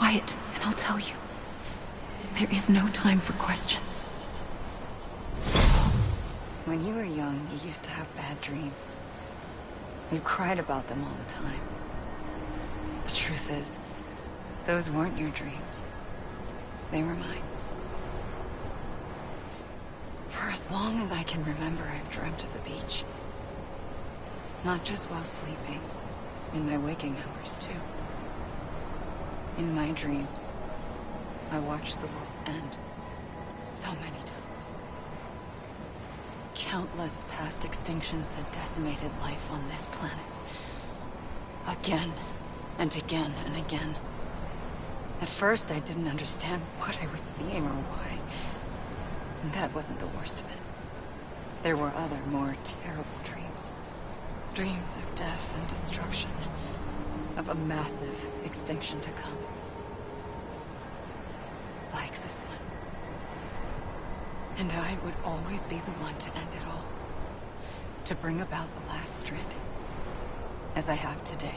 quiet, and I'll tell you. There is no time for questions. When you were young, you used to have bad dreams. You cried about them all the time. The truth is, those weren't your dreams. They were mine. For as long as I can remember, I've dreamt of the beach. Not just while sleeping, in my waking hours too. In my dreams, I watched the world end so many times. Countless past extinctions that decimated life on this planet. Again, and again, and again. At first, I didn't understand what I was seeing or why. And that wasn't the worst of it. There were other, more terrible dreams. Dreams of death and destruction. Of a massive extinction to come. Like this one. And I would always be the one to end it all. To bring about the last stranding. As I have today.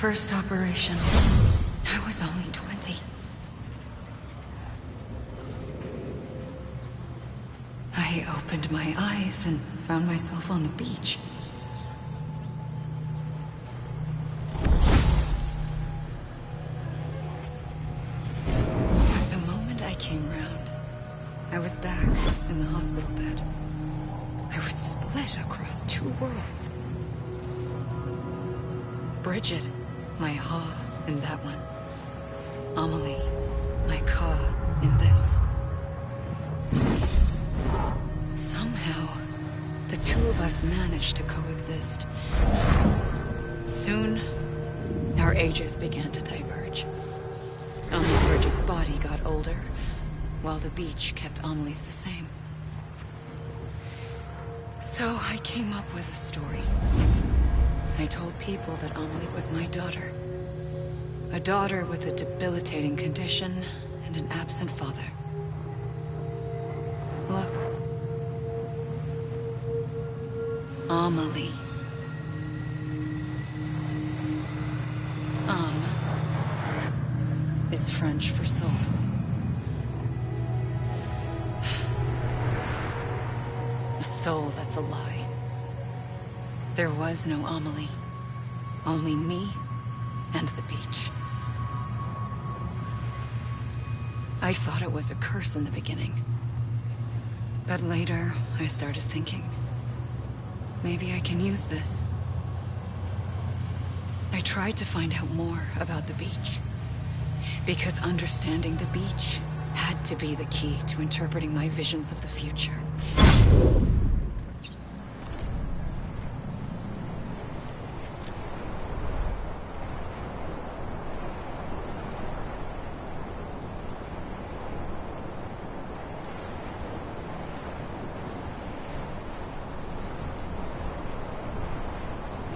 First operation, I was only 20. I opened my eyes and found myself on the beach. But the moment I came round, I was back in the hospital bed. I was split across two worlds. Bridget, my Ha in that one. Amelie, my Ka in this. Somehow, the two of us managed to coexist. Soon, our ages began to diverge. Bridget's body got older, while the beach kept Amelie's the same. So I came up with a story. I told people that Amelie was my daughter. A daughter with a debilitating condition and an absent father. Look. Amelie. Âme is French for soul. A soul that's a lie. There was no Amelie. Only me and the beach. I thought it was a curse in the beginning. But later, I started thinking, maybe I can use this. I tried to find out more about the beach. Because understanding the beach had to be the key to interpreting my visions of the future.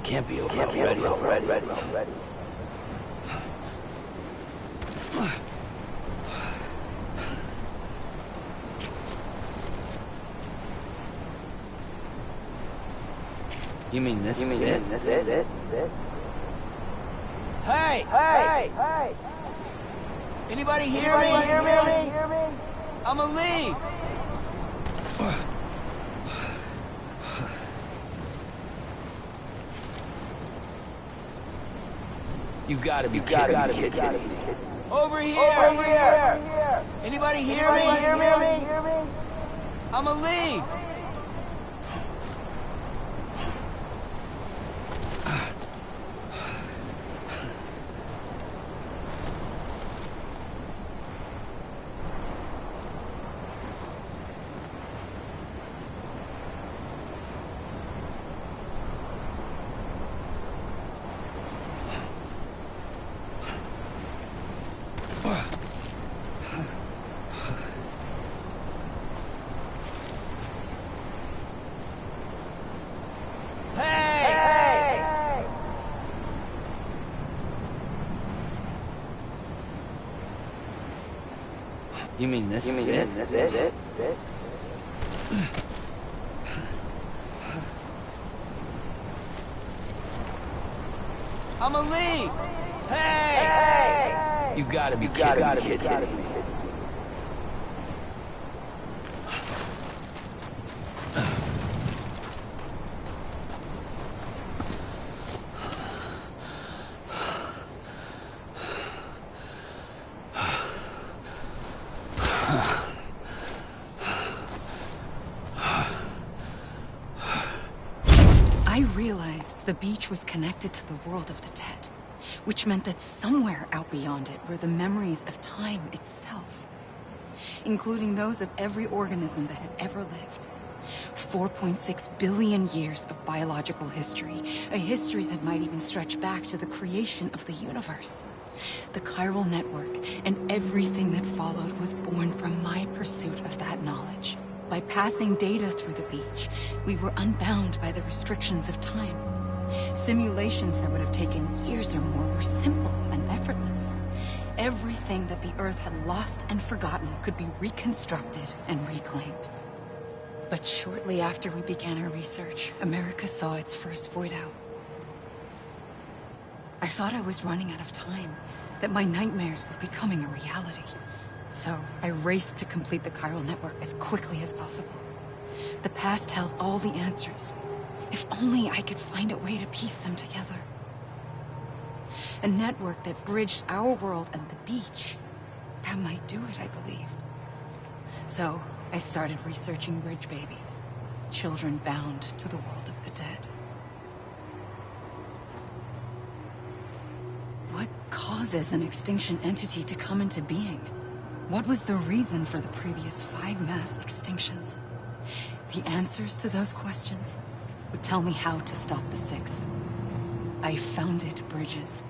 Can't be over already. You mean this is it? Hey! Anybody hear me? I'm a lead! You gotta be kidding me. Over here! Anybody hear me? I'm a lead! You mean this is it? I'm a lead! Hey! You gotta be kidding me. I realized the beach was connected to the world of the dead, which meant that somewhere out beyond it were the memories of time itself, including those of every organism that had ever lived. 4.6 billion years of biological history, a history that might even stretch back to the creation of the universe. The chiral network and everything that followed was born from my pursuit of that knowledge. By passing data through the beach, we were unbound by the restrictions of time. Simulations that would have taken years or more were simple and effortless. Everything that the Earth had lost and forgotten could be reconstructed and reclaimed. But shortly after we began our research, America saw its first void out. I thought I was running out of time, that my nightmares were becoming a reality. So I raced to complete the chiral network as quickly as possible. The past held all the answers. If only I could find a way to piece them together. A network that bridged our world and the beach. That might do it, I believed. So I started researching bridge babies, children bound to the world of the dead. What causes an extinction entity to come into being? What was the reason for the previous 5 mass extinctions? The answers to those questions would tell me how to stop the 6th. I founded bridges,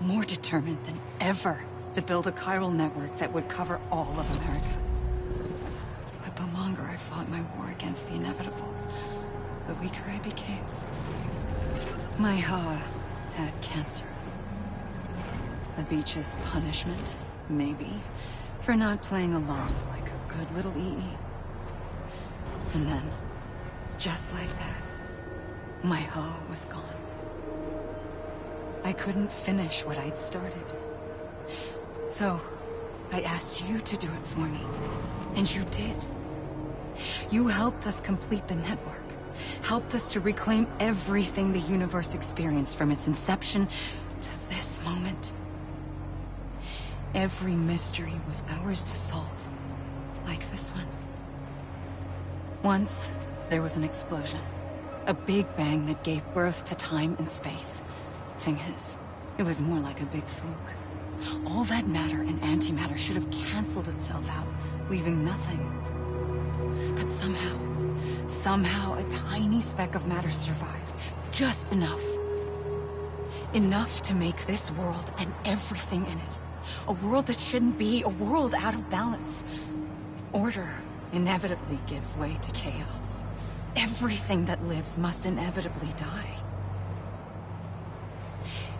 more determined than ever to build a chiral network that would cover all of America. But the longer I fought my war against the inevitable, the weaker I became. My Ha had cancer. The beach's punishment, maybe, for not playing along like a good little EE. And then, just like that, my hoe was gone. I couldn't finish what I'd started. So, I asked you to do it for me, and you did. You helped us complete the network, helped us to reclaim everything the universe experienced from its inception to this moment. Every mystery was ours to solve, like this one. Once, there was an explosion. A big bang that gave birth to time and space. Thing is, it was more like a big fluke. All that matter and antimatter should have canceled itself out, leaving nothing. But somehow a tiny speck of matter survived. Just enough. Enough to make this world and everything in it. A world that shouldn't be, a world out of balance. Order inevitably gives way to chaos. Everything that lives must inevitably die.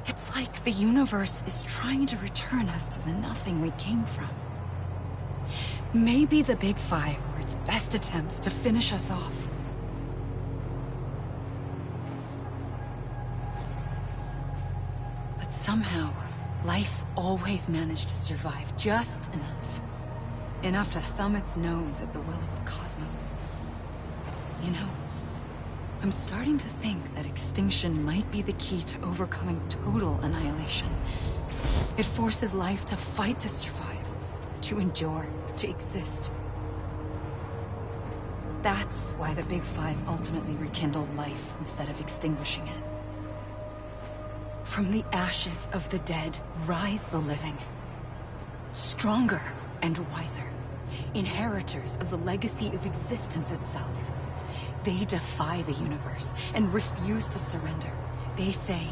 It's like the universe is trying to return us to the nothing we came from. Maybe the Big Five were its best attempts to finish us off. But somehow, life always managed to survive just enough. Enough to thumb its nose at the will of the cosmos. You know, I'm starting to think that extinction might be the key to overcoming total annihilation. It forces life to fight to survive, to endure, to exist. That's why the Big Five ultimately rekindled life instead of extinguishing it. From the ashes of the dead rise the living. Stronger and wiser. Inheritors of the legacy of existence itself. They defy the universe and refuse to surrender. They say,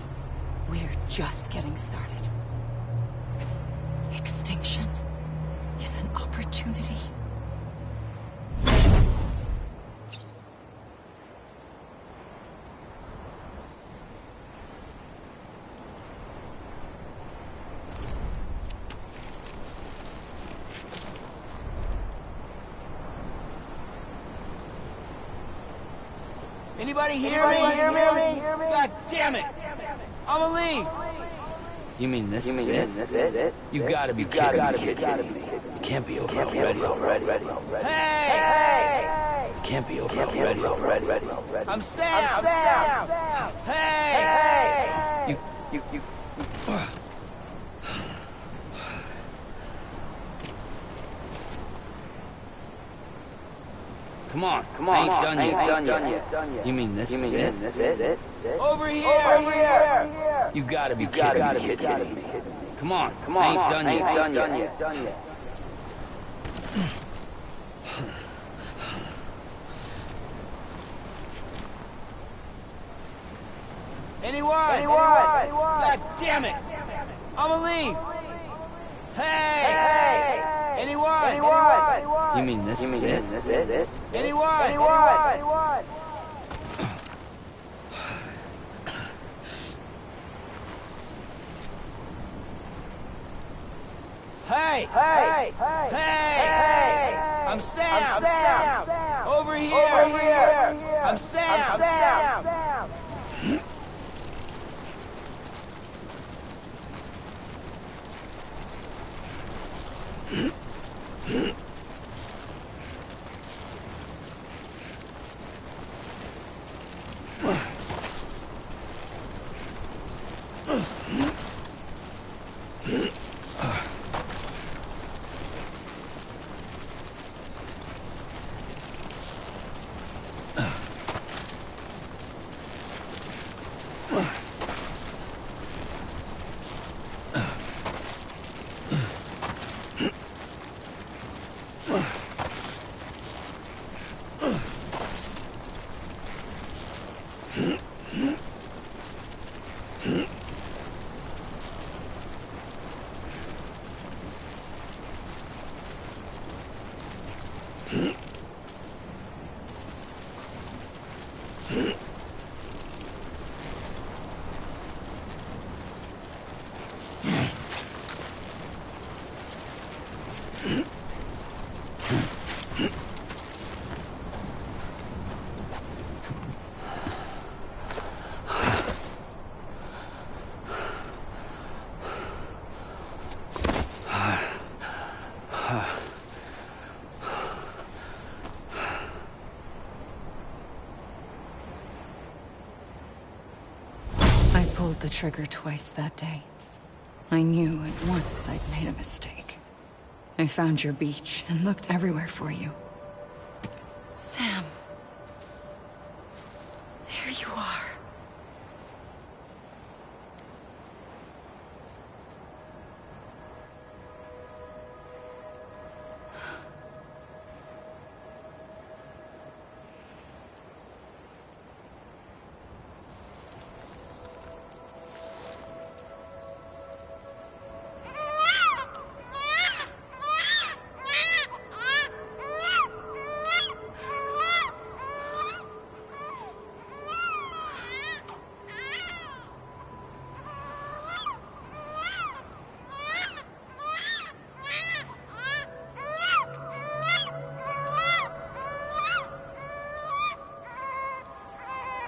we're just getting started. Extinction is an opportunity. Anybody hear me? God damn it! I'm a leave. You mean this is it? You gotta be kidding me. It can't be over already. Hey! It can't be over already. I'm Sam. Hey! You. Come on. I ain't done yet. You mean this is it? Over here! You gotta be kidding me. Come on. I ain't done yet. Anyone? God damn it! I'm a leave. Hey! Anyone? You mean this is it? Anyone? Hey! I'm Sam. Over here. I'm Sam. pulled the trigger twice that day. I knew at once I'd made a mistake. I found your beach and looked everywhere for you. Sam. There you are.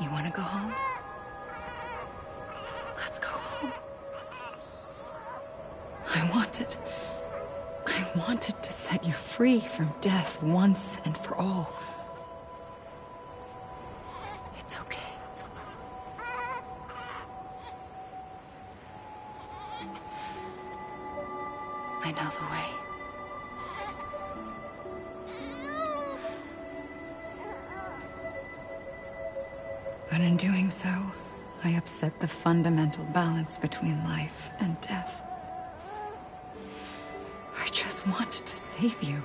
You want to go home? Let's go home. I wanted to set you free from death once and for all. It's okay. I know the way. But in doing so, I upset the fundamental balance between life and death. I just wanted to save you.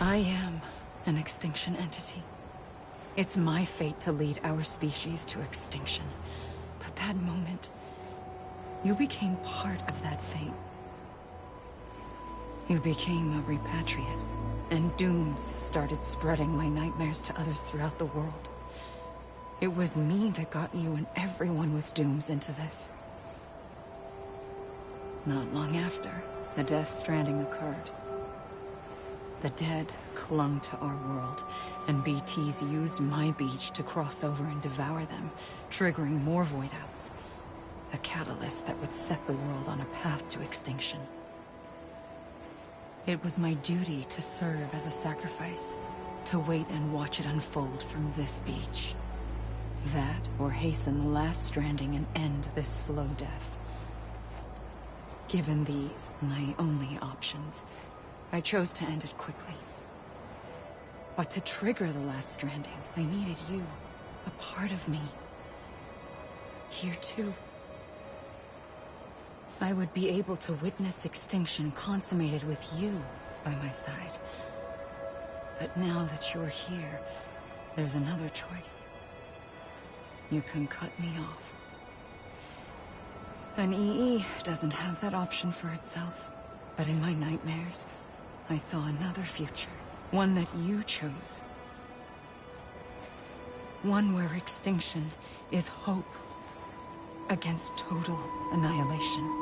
I am an extinction entity. It's my fate to lead our species to extinction. But that moment, you became part of that fate. You became a repatriate, and dooms started spreading my nightmares to others throughout the world. It was me that got you and everyone with dooms into this. Not long after, a death stranding occurred. The dead clung to our world, and BTs used my beach to cross over and devour them, triggering more void outs. A catalyst that would set the world on a path to extinction. It was my duty to serve as a sacrifice, to wait and watch it unfold from this beach. That, or hasten the last stranding and end this slow death. Given these, my only options, I chose to end it quickly. But to trigger the last stranding, I needed you, a part of me. Here too. I would be able to witness extinction consummated with you by my side. But now that you're here, there's another choice. You can cut me off. An EE doesn't have that option for itself. But in my nightmares, I saw another future. One that you chose. One where extinction is hope against total annihilation.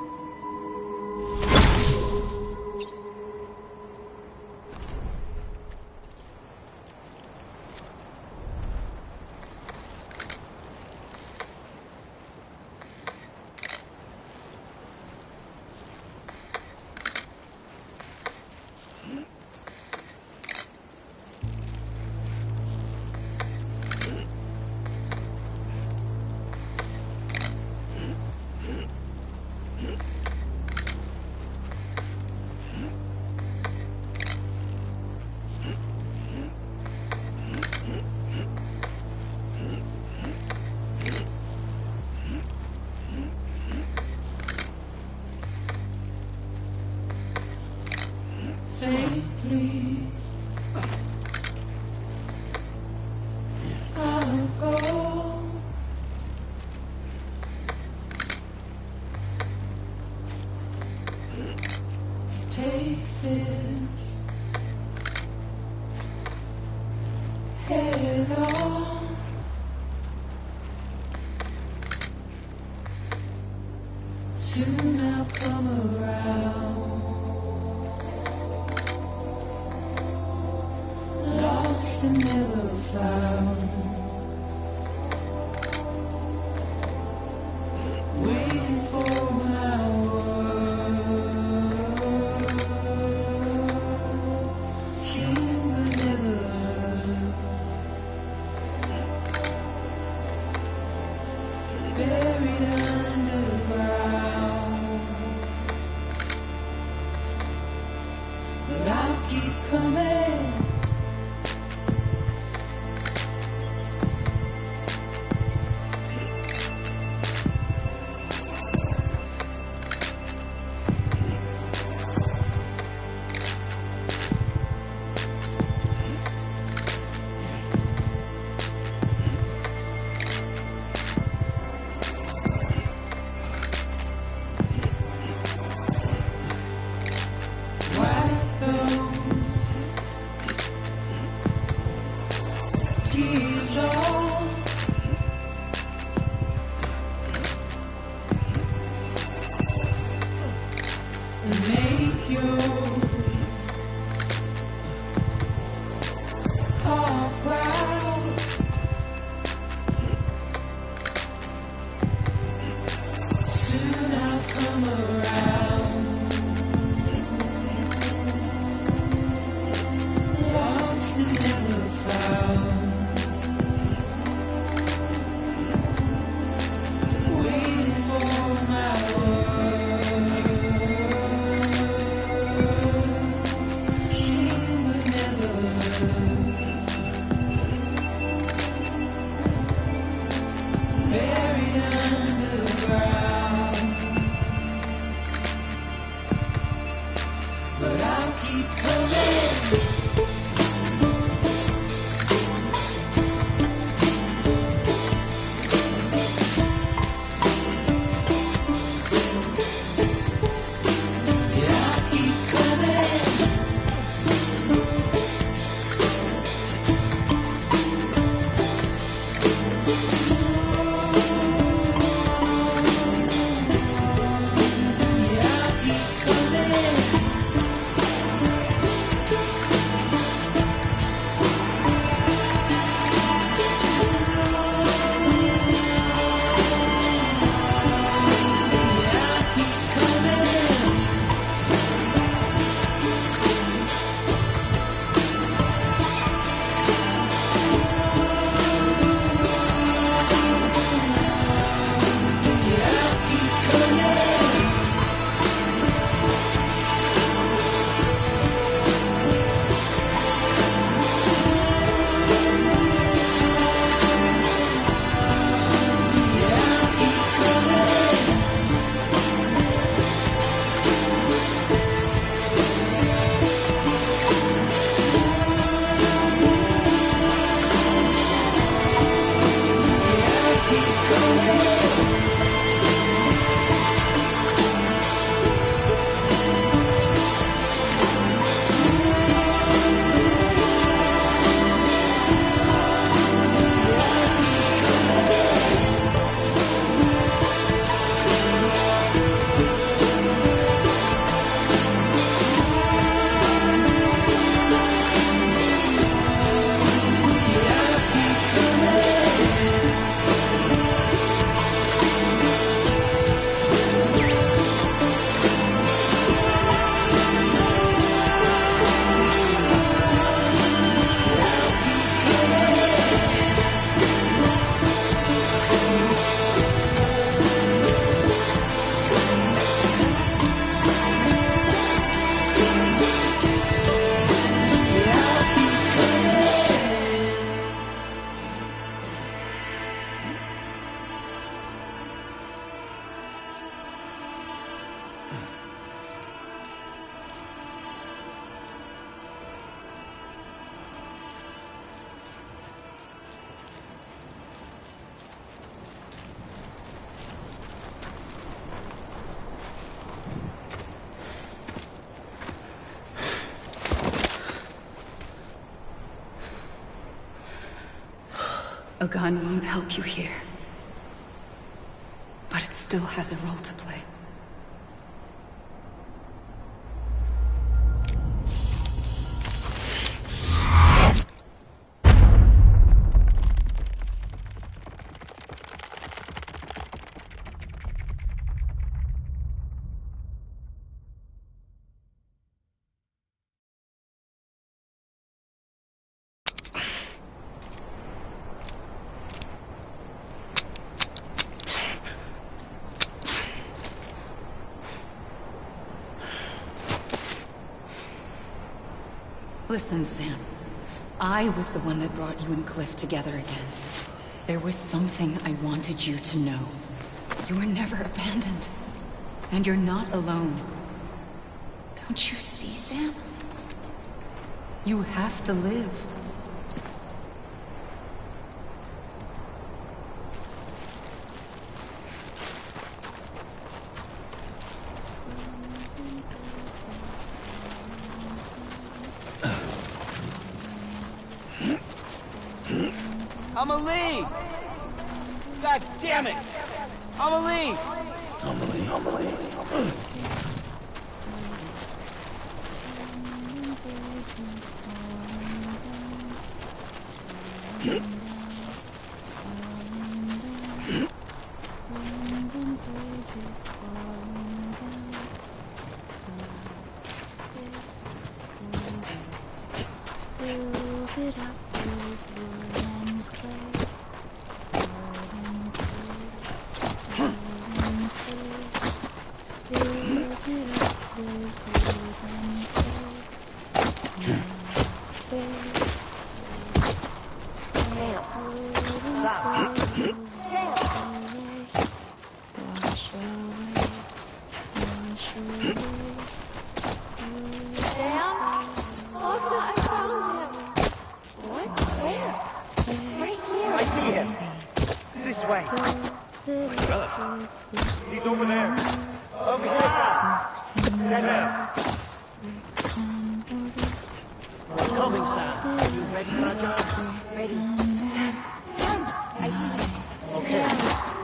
Safely, I'll go. To take this head on. Soon I'll come around. Lost and never found. tears all and make your heart proud. Soon I'll come around, lost and never found, waiting for my words, seen but never heard, buried underground. But I'll keep coming. Yeah, I'll keep coming. Yeah, I'll keep coming. A gun won't help you here. But it still has a role to play. Listen, Sam. I was the one that brought you and Cliff together again. There was something I wanted you to know. You were never abandoned. And you're not alone. Don't you see, Sam? You have to live. I'ma leave! God damn it! I'ma leave! I see him! This way! He's over there! Over here, Sam! Stand down! Coming, Sam. You ready for a job? Ready. Sam, I see you. Okay.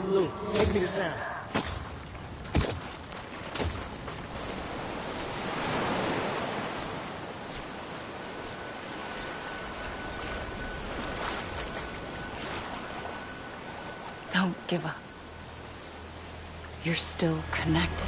Lou, take me to Sam. Don't give up. You're still connected.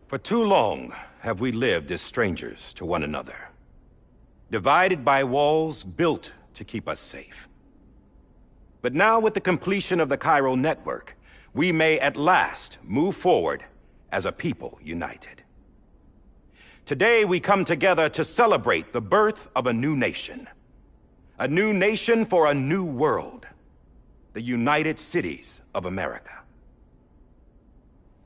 For too long have we lived as strangers to one another, divided by walls built to keep us safe. But now, with the completion of the Cairo network, we may at last move forward as a people united. Today, we come together to celebrate the birth of a new nation. A new nation for a new world. The United Cities of America.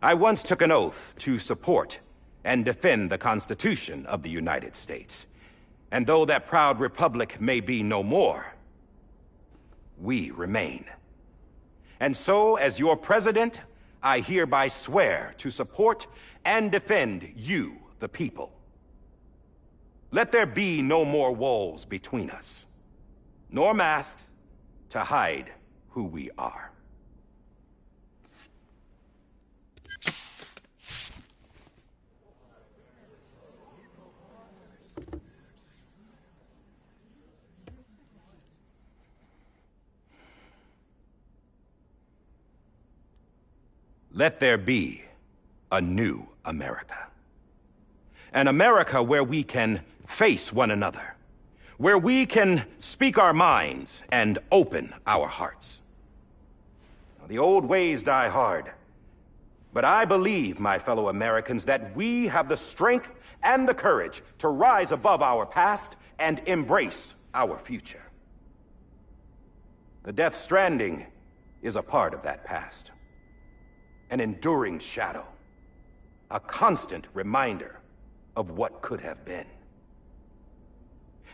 I once took an oath to support and defend the Constitution of the United States. And though that proud republic may be no more, we remain. And so, as your president, I hereby swear to support and defend you, the people. Let there be no more walls between us, nor masks to hide who we are. Let there be a new America. An America where we can face one another, where we can speak our minds and open our hearts. The old ways die hard, but I believe, my fellow Americans, that we have the strength and the courage to rise above our past and embrace our future. The Death Stranding is a part of that past. An enduring shadow, a constant reminder of what could have been.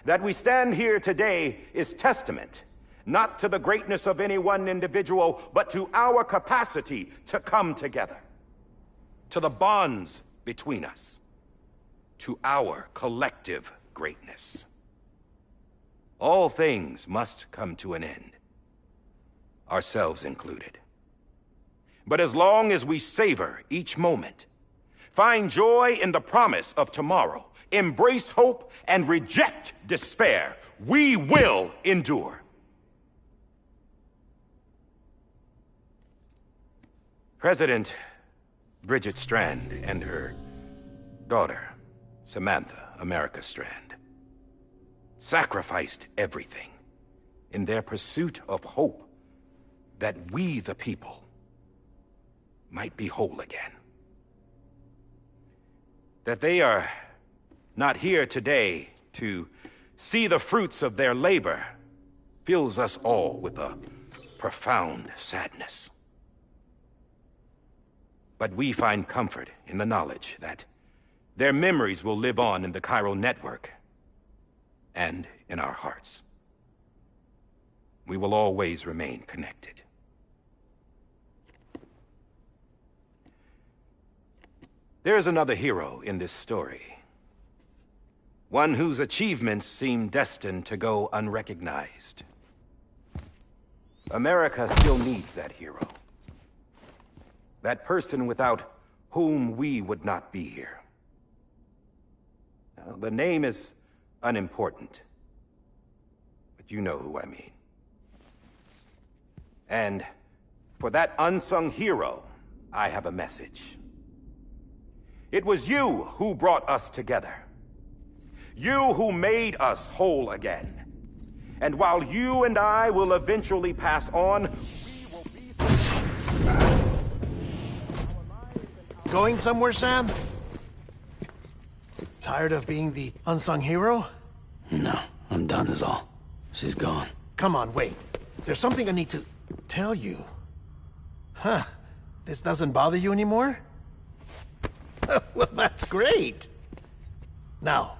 That we stand here today is testament, not to the greatness of any one individual, but to our capacity to come together, to the bonds between us, to our collective greatness. All things must come to an end, ourselves included. But as long as we savor each moment, find joy in the promise of tomorrow, embrace hope, and reject despair, we will endure. President Bridget Strand and her daughter, Samantha America Strand, sacrificed everything in their pursuit of hope that we, the people, might be whole again. That they are not here today to see the fruits of their labor fills us all with a profound sadness. But we find comfort in the knowledge that their memories will live on in the chiral network and in our hearts. We will always remain connected. There's another hero in this story. One whose achievements seem destined to go unrecognized. America still needs that hero. That person without whom we would not be here. Now, the name is unimportant, but you know who I mean. And for that unsung hero, I have a message. It was you who brought us together. You who made us whole again. And while you and I will eventually pass on, we will be... Going somewhere, Sam? Tired of being the unsung hero? No, I'm done is all. She's gone. Come on, wait. There's something I need to tell you. Huh. This doesn't bother you anymore? Well, that's great. Now,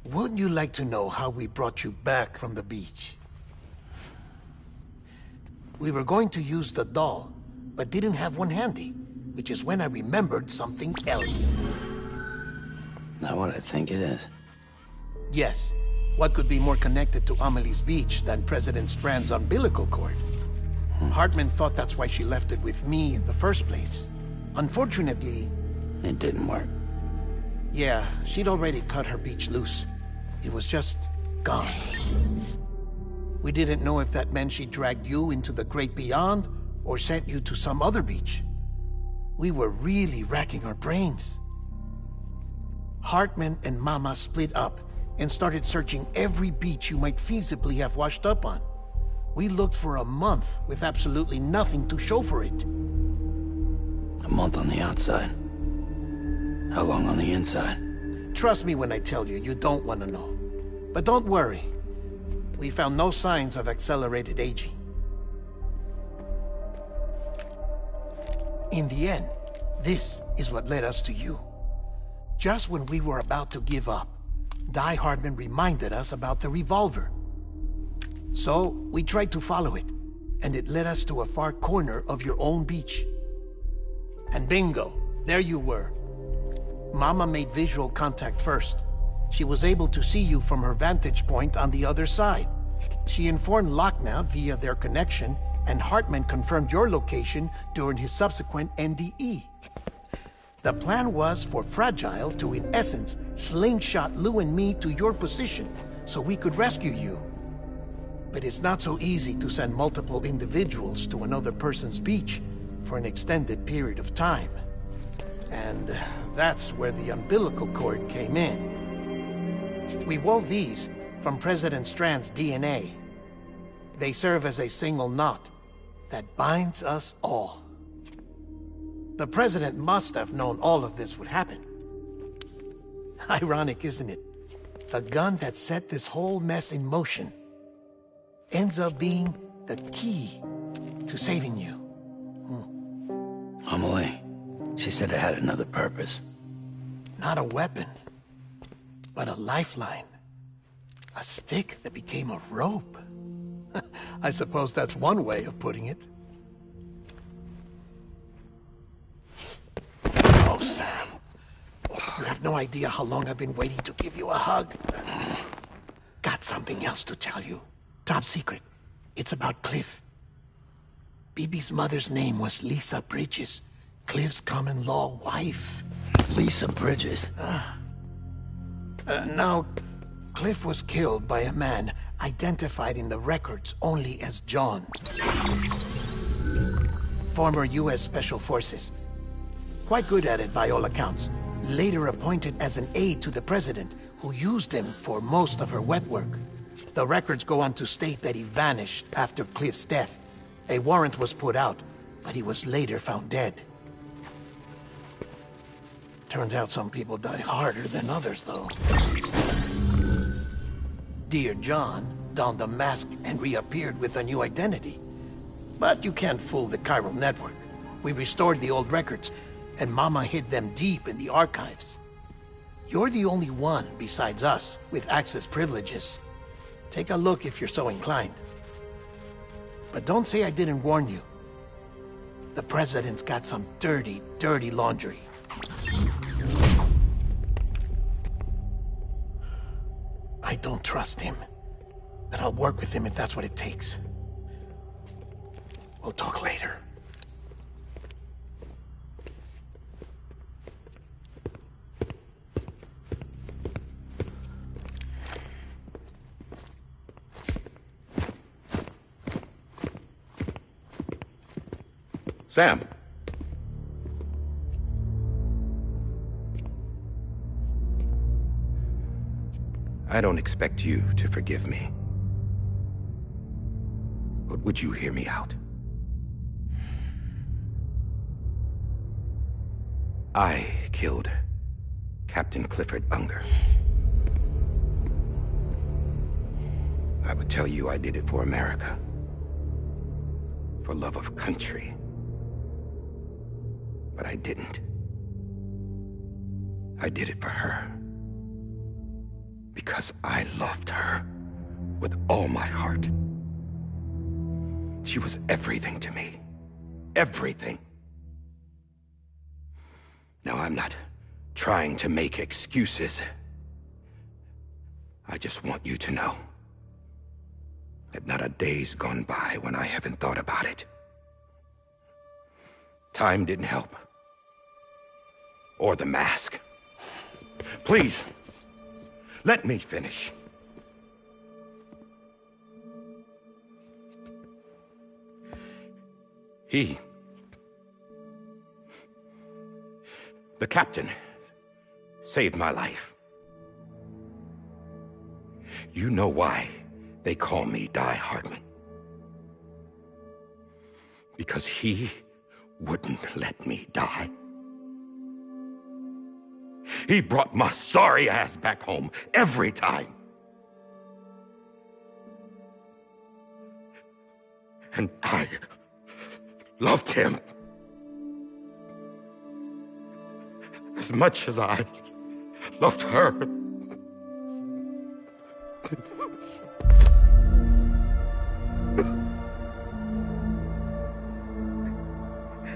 wouldn't you like to know how we brought you back from the beach? We were going to use the doll, but didn't have one handy, which is when I remembered something else. Not what I think it is. Yes. What could be more connected to Amelie's beach than President Strand's umbilical cord? Hartman thought that's why she left it with me in the first place. Unfortunately... It didn't work. Yeah, she'd already cut her beach loose. It was just gone. We didn't know if that meant she dragged you into the great beyond or sent you to some other beach. We were really racking our brains. Hartman and Mama split up and started searching every beach you might feasibly have washed up on. We looked for a month with absolutely nothing to show for it. A month on the outside. How long on the inside? Trust me when I tell you, you don't want to know. But don't worry. We found no signs of accelerated aging. In the end, this is what led us to you. Just when we were about to give up, Hartman reminded us about the revolver. So, we tried to follow it, and it led us to a far corner of your own beach. And bingo, there you were. Mama made visual contact first. She was able to see you from her vantage point on the other side. She informed Lochna via their connection, and Hartman confirmed your location during his subsequent NDE. The plan was for Fragile to, in essence, slingshot Lou and me to your position so we could rescue you. But it's not so easy to send multiple individuals to another person's beach for an extended period of time. And that's where the umbilical cord came in. We wove these from President Strand's DNA. They serve as a single knot that binds us all. The President must have known all of this would happen. Ironic, isn't it? The gun that set this whole mess in motion ends up being the key to saving you. Amelie, she said it had another purpose. Not a weapon, but a lifeline. A stick that became a rope. I suppose that's one way of putting it. Oh, Sam. You have no idea how long I've been waiting to give you a hug. Got something else to tell you. Top secret. It's about Cliff. Bibi's mother's name was Lisa Bridges, Cliff's common-law wife. Lisa Bridges? Now, Cliff was killed by a man identified in the records only as John. Former U.S. Special Forces. Quite good at it by all accounts. Later appointed as an aide to the president, who used him for most of her wet work. The records go on to state that he vanished after Cliff's death. A warrant was put out, but he was later found dead. Turns out some people die harder than others, though. Dear John donned a mask and reappeared with a new identity. But you can't fool the chiral network. We restored the old records, and Mama hid them deep in the archives. You're the only one, besides us, with access privileges. Take a look if you're so inclined. But don't say I didn't warn you. The President's got some dirty, dirty laundry. I don't trust him, but I'll work with him if that's what it takes. We'll talk later. Sam. I don't expect you to forgive me. But would you hear me out? I killed Captain Clifford Unger. I would tell you I did it for America. For love of country. But I didn't. I did it for her. Because I loved her with all my heart. She was everything to me. Everything. Now, I'm not trying to make excuses. I just want you to know that not a day's gone by when I haven't thought about it. Time didn't help. Or the mask. Please, let me finish. The captain, saved my life. You know why they call me Die Hardman. Because he wouldn't let me die. He brought my sorry ass back home every time. And I loved him as much as I loved her.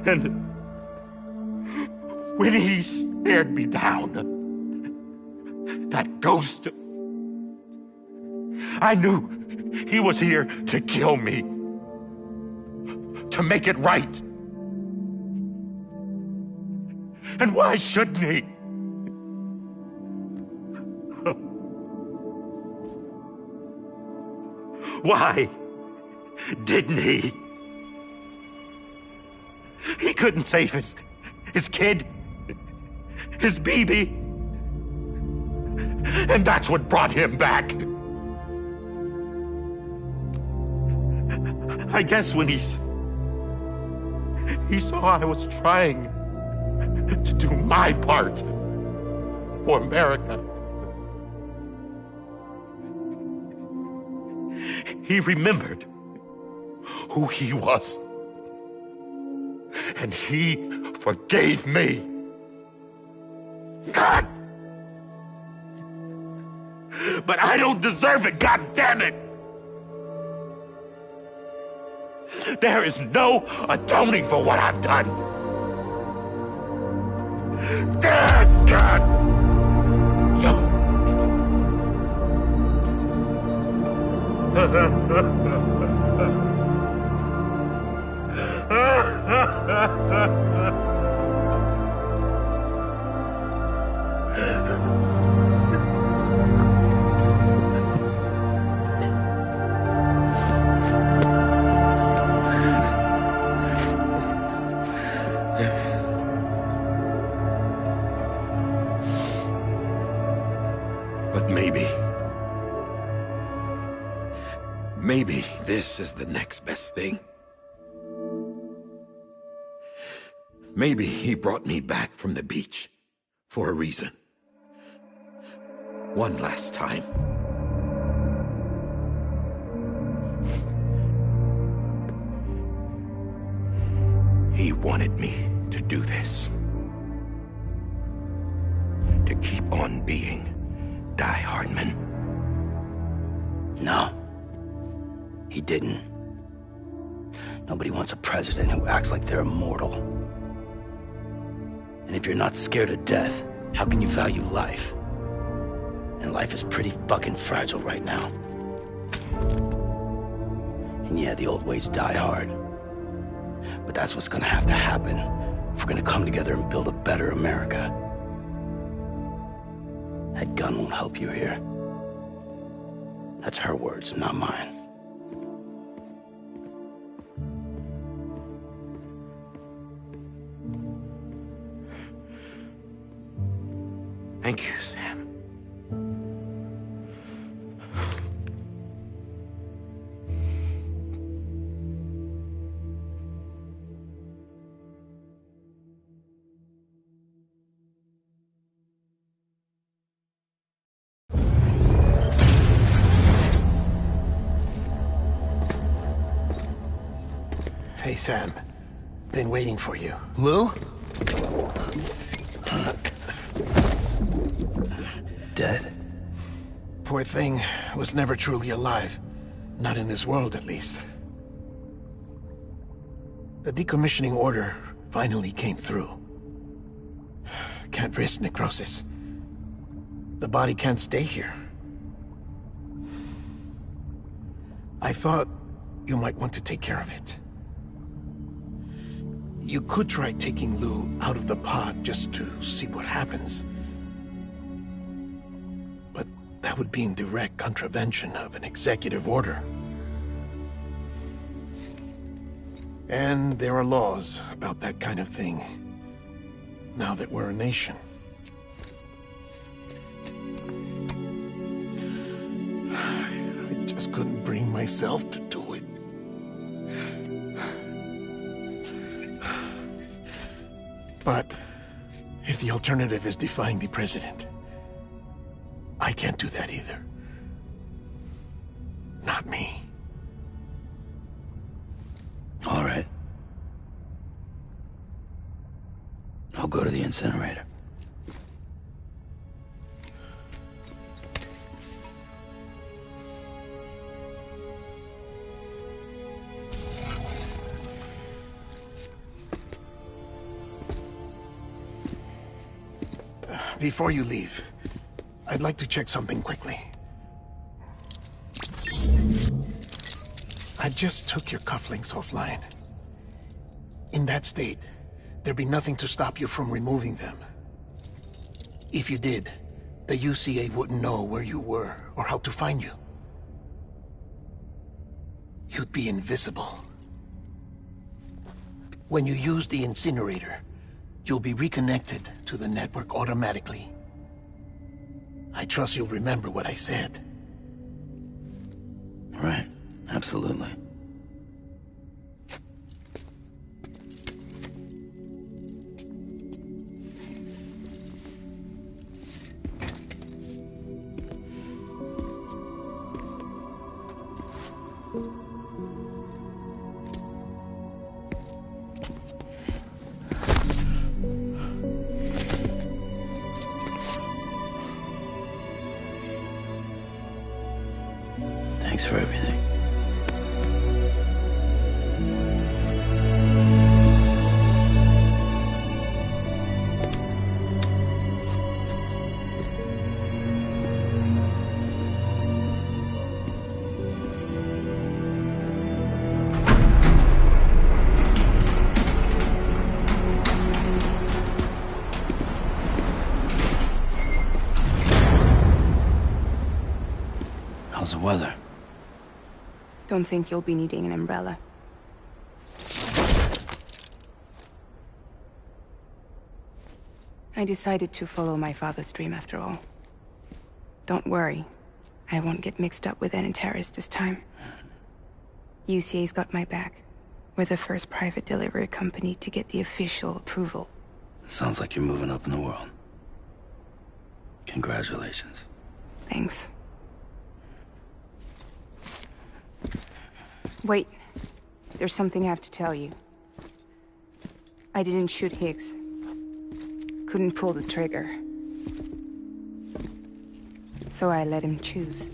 And when he stared me down, that ghost, I knew he was here to kill me, to make it right. And why shouldn't he? Why didn't he? He couldn't save his kid, his baby. And that's what brought him back. I guess when he saw I was trying to do my part for America, he remembered who he was. And he forgave me. God! But I don't deserve it, God damn it! There is no atoning for what I've done. God! But maybe this is the next best thing. Maybe he brought me back from the beach for a reason. One last time. He wanted me to do this. To keep on being Die Hardman. No. He didn't. Nobody wants a president who acts like they're immortal. And if you're not scared of death, how can you value life? And life is pretty fucking fragile right now. And yeah, the old ways die hard. But that's what's gonna have to happen if we're gonna come together and build a better America. That gun won't help you here. That's her words, not mine. Thank you, Sam. Hey, Sam. Been waiting for you. Lou? Dead? Poor thing was never truly alive. Not in this world, at least. The decommissioning order finally came through. Can't risk necrosis. The body can't stay here. I thought you might want to take care of it. You could try taking Lou out of the pod just to see what happens. But that would be in direct contravention of an executive order. And there are laws about that kind of thing, now that we're a nation. I just couldn't bring myself to do it. But if the alternative is defying the president, I can't do that either. Not me. All right. I'll go to the incinerator. Before you leave, I'd like to check something quickly. I just took your cufflinks offline. In that state, there'd be nothing to stop you from removing them. If you did, the UCA wouldn't know where you were or how to find you. You'd be invisible. When you use the incinerator, you'll be reconnected to the network automatically. I trust you'll remember what I said. Right. Absolutely. Thanks for everything. How's the weather? Don't think you'll be needing an umbrella. I decided to follow my father's dream after all. Don't worry. I won't get mixed up with any terrorists this time. UCA's got my back. We're the first private delivery company to get the official approval. Sounds like you're moving up in the world. Congratulations. Thanks. Wait. There's something I have to tell you. I didn't shoot Higgs. Couldn't pull the trigger. So I let him choose.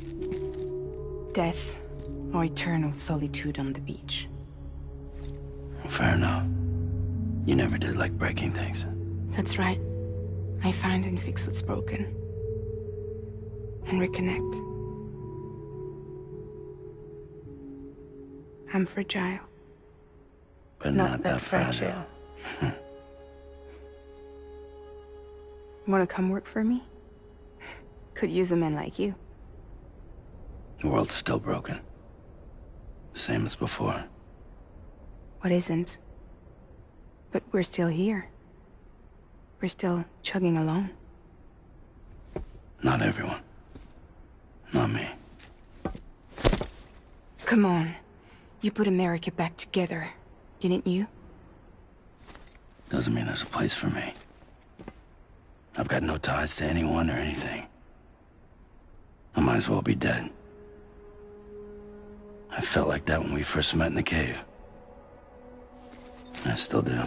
Death or eternal solitude on the beach. Fair enough. You never did like breaking things. That's right. I find and fix what's broken. And reconnect. I'm fragile. But not that fragile. Wanna come work for me? Could use a man like you. The world's still broken. Same as before. What isn't? But we're still here. We're still chugging along. Not everyone. Not me. Come on. You put America back together, didn't you? Doesn't mean there's a place for me. I've got no ties to anyone or anything. I might as well be dead. I felt like that when we first met in the cave. I still do.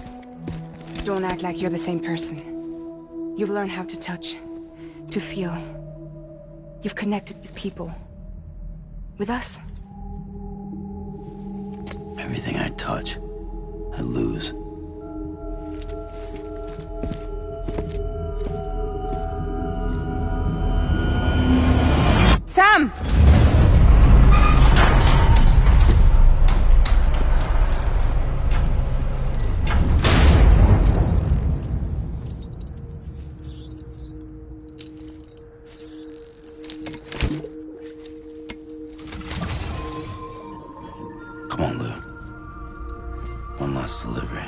Don't act like you're the same person. You've learned how to touch, to feel. You've connected with people. With us. Everything I touch, I lose. Sam! Come on, Lou. One last delivery.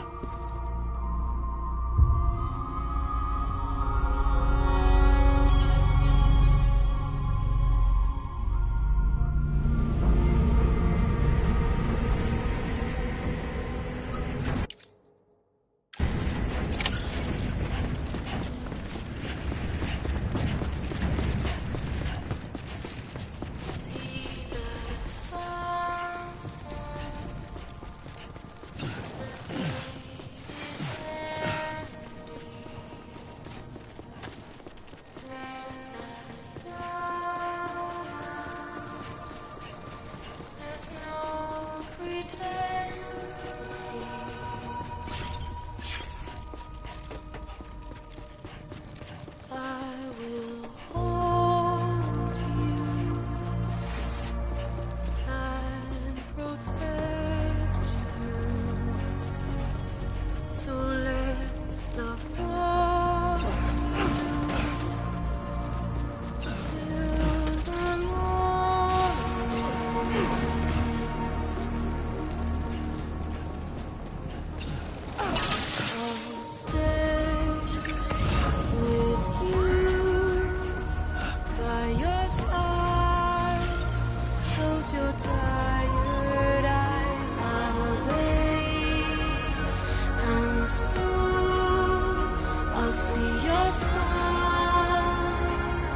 I'll stay with you by your side. Close your tired eyes. I'll wait, and soon I'll see your smile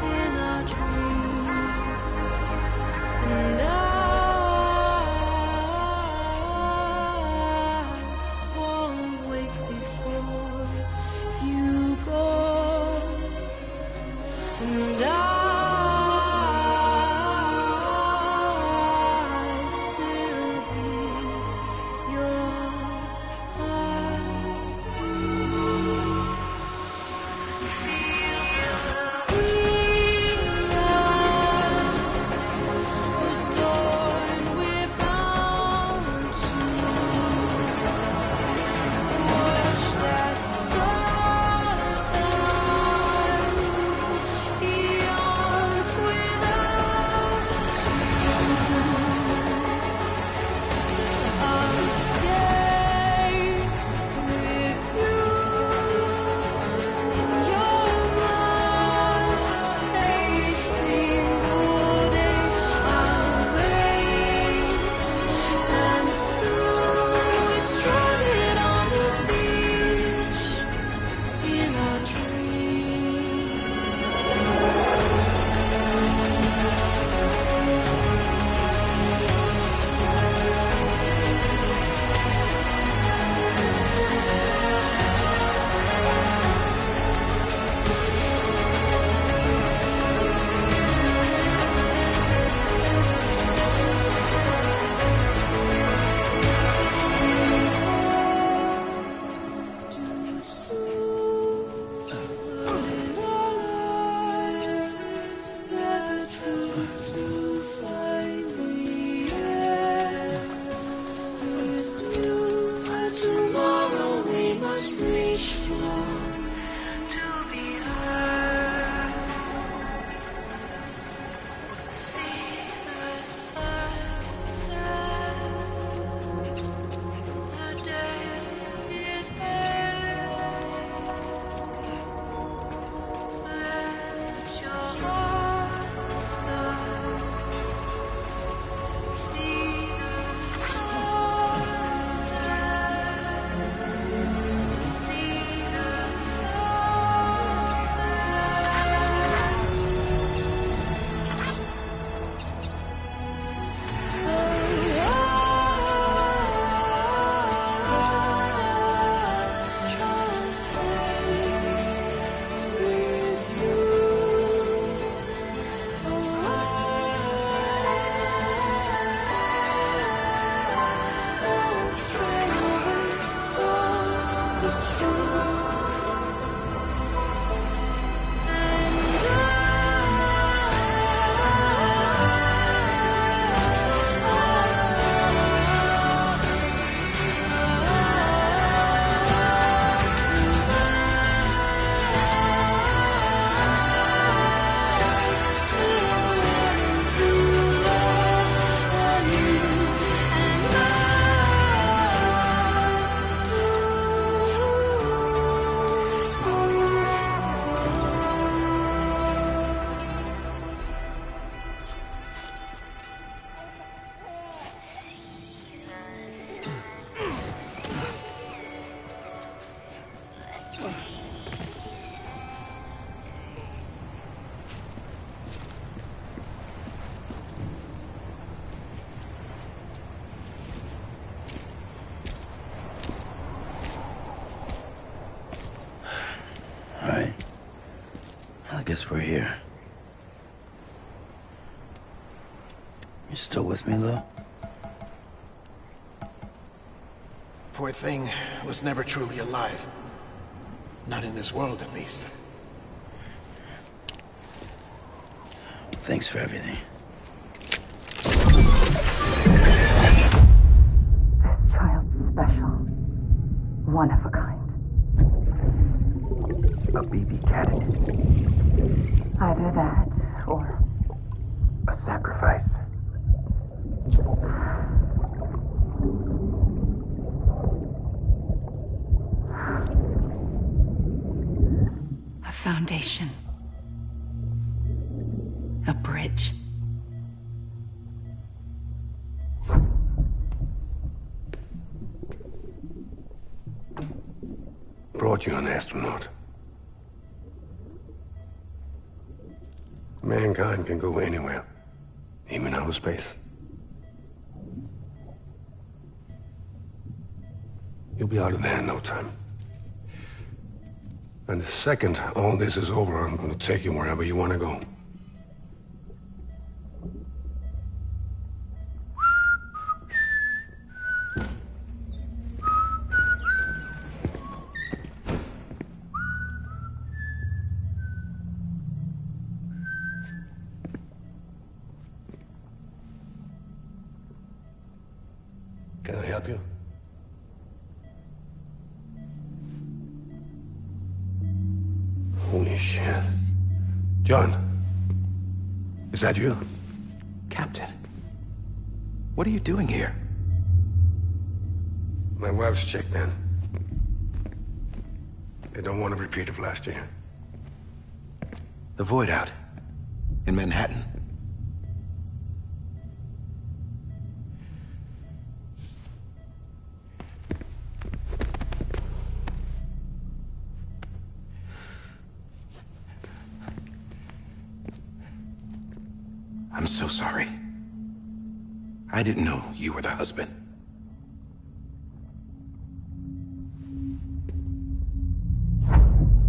in a dream, and I won't wake before you go, and I still hear your adorned with bounty. Watch that starlight yawns without I'll stay with you in your mind a single day. I'll wait, and soon we're stranded on the beach in a dream. Too soon, there's a truth to find the end. This new tomorrow we must reach for to be heard. See the sunset. The day is here. Let your heart start. See the sunset. See the All right. I guess we're here. You still with me, Lou? Poor thing was never truly alive. Not in this world, at least. Thanks for everything. Child's special. One of a kind. A baby candidate. Either that, or A sacrifice. foundation. A bridge. Brought you an astronaut. Mankind can go anywhere, even outer space. You'll be out of there in no time. And the second all this is over, I'm gonna take you wherever you wanna go. Can I help you? Holy shit. John, is that you? Captain, what are you doing here? My wife's checked in. They don't want a repeat of last year. The Void out in Manhattan. I'm so sorry. I didn't know you were the husband.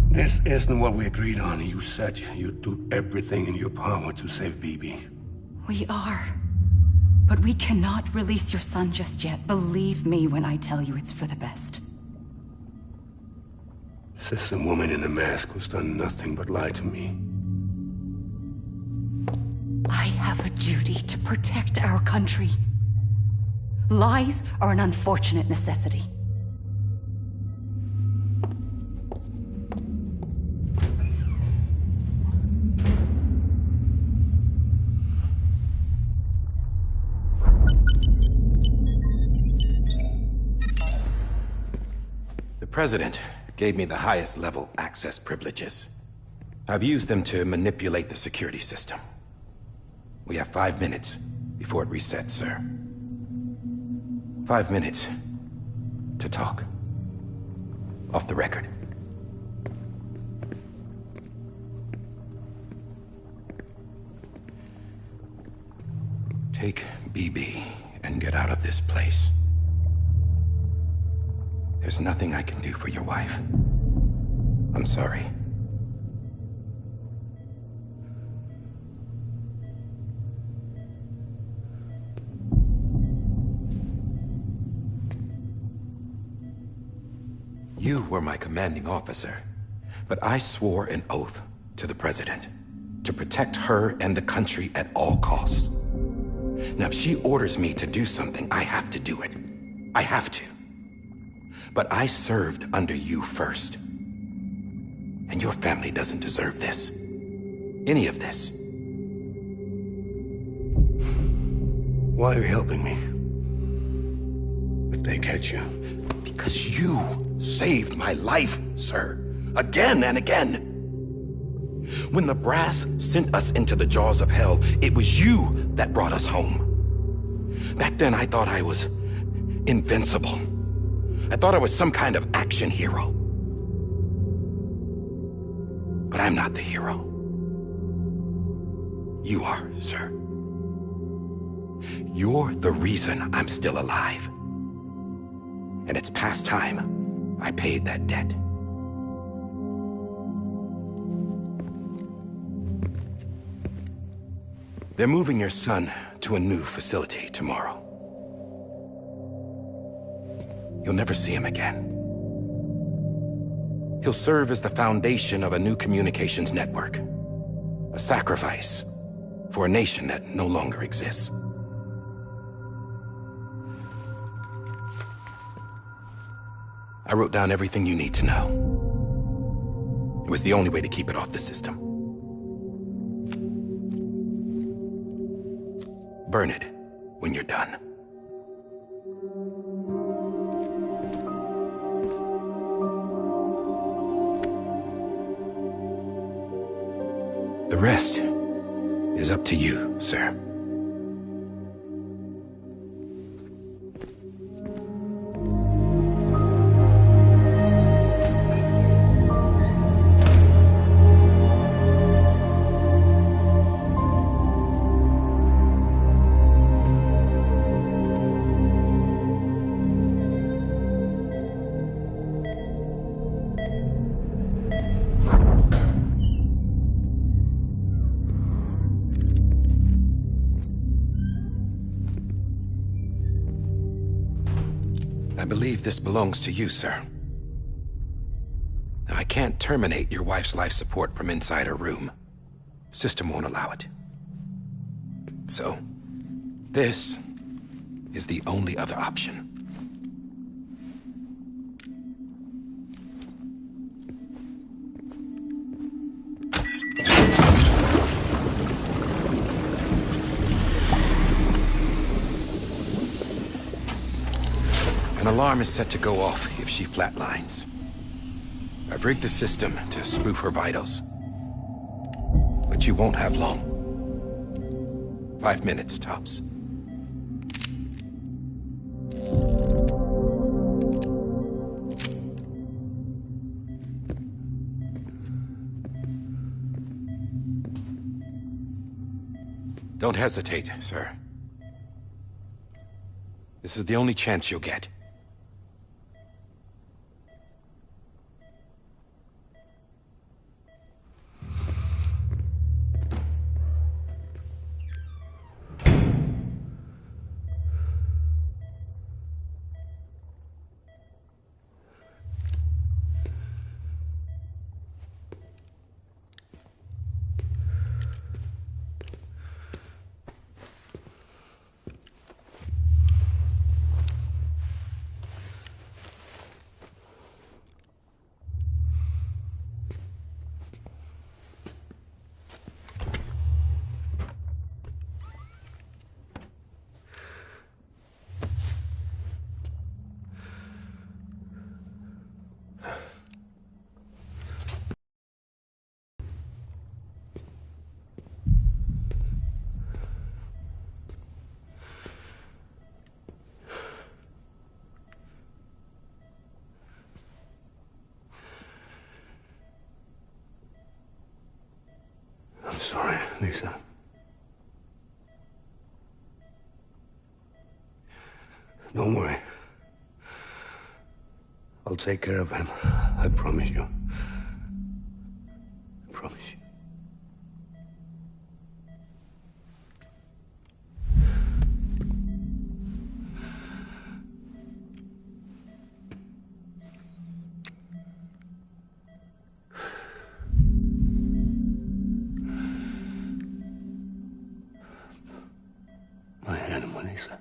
This isn't what we agreed on. You said you'd do everything in your power to save BB. We are. But we cannot release your son just yet. Believe me when I tell you it's for the best. This is a woman in a mask who's done nothing but lie to me. I have a duty to protect our country. Lies are an unfortunate necessity. The President gave me the highest level access privileges. I've used them to manipulate the security system. We have 5 minutes before it resets, sir. 5 minutes to talk. Off the record. Take BB and get out of this place. There's nothing I can do for your wife. I'm sorry. You were my commanding officer, but I swore an oath to the President to protect her and the country at all costs. Now, if she orders me to do something, I have to do it. I have to. But I served under you first. And your family doesn't deserve this. Any of this. Why are you helping me? If they catch you. Because you saved my life, sir. Again and again. When the brass sent us into the jaws of hell, it was you that brought us home. Back then, I thought I was invincible. I thought I was some kind of action hero. But I'm not the hero. You are, sir. You're the reason I'm still alive. And it's past time I paid that debt. They're moving your son to a new facility tomorrow. You'll never see him again. He'll serve as the foundation of a new communications network. A sacrifice for a nation that no longer exists. I wrote down everything you need to know. It was the only way to keep it off the system. Burn it when you're done. rest is up to you, sir. I believe this belongs to you, sir. I can't terminate your wife's life support from inside her room. System won't allow it. So, this is the only other option. An alarm is set to go off if she flatlines. I've rigged the system to spoof her vitals. But you won't have long. 5 minutes, tops. Don't hesitate, sir. This is the only chance you'll get. I'm sorry, Lisa. Don't worry. I'll take care of him. I promise you. I promise you. My animal, Lisa.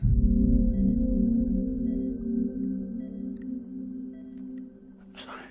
I'm sorry.